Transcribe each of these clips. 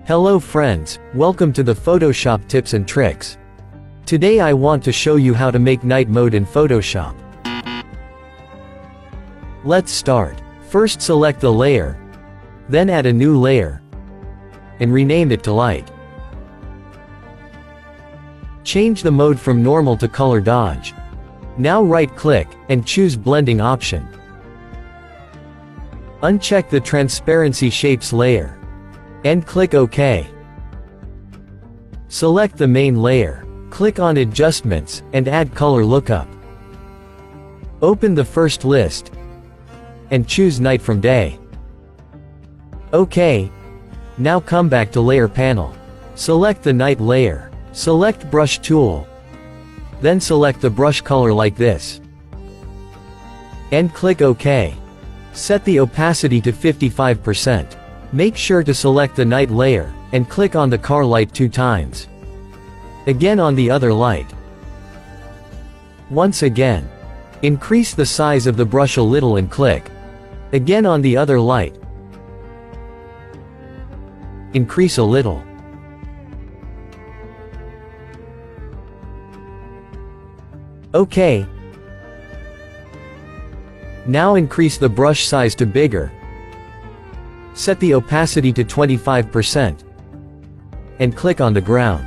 Hello friends, welcome to the Photoshop tips and tricks. Today I want to show you how to make night mode in Photoshop. Let's start. First select the layer, then add a new layer, and rename it to light. Change the mode from normal to color dodge. Now right-click, and choose blending option. Uncheck the transparency shapes layer, and click OK. Select the main layer, click on adjustments, and add color lookup. Open the first list, and choose night from day. OK. Now come back to layer panel. Select the night layer, select brush tool, then select the brush color like this, and click OK. Set the opacity to 55%. Make sure to select the night layer, and click on the car light 2 times. Again on the other light. Once again. Increase the size of the brush a little and click. Again on the other light. Increase a little. OK. Now increase the brush size to bigger. Set the opacity to 25%. And click on the ground.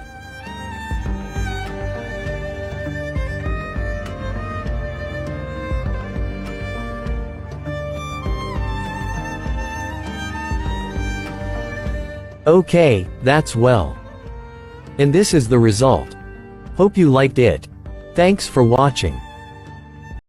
OK, that's well. And this is the result. Hope you liked it. Thanks for watching.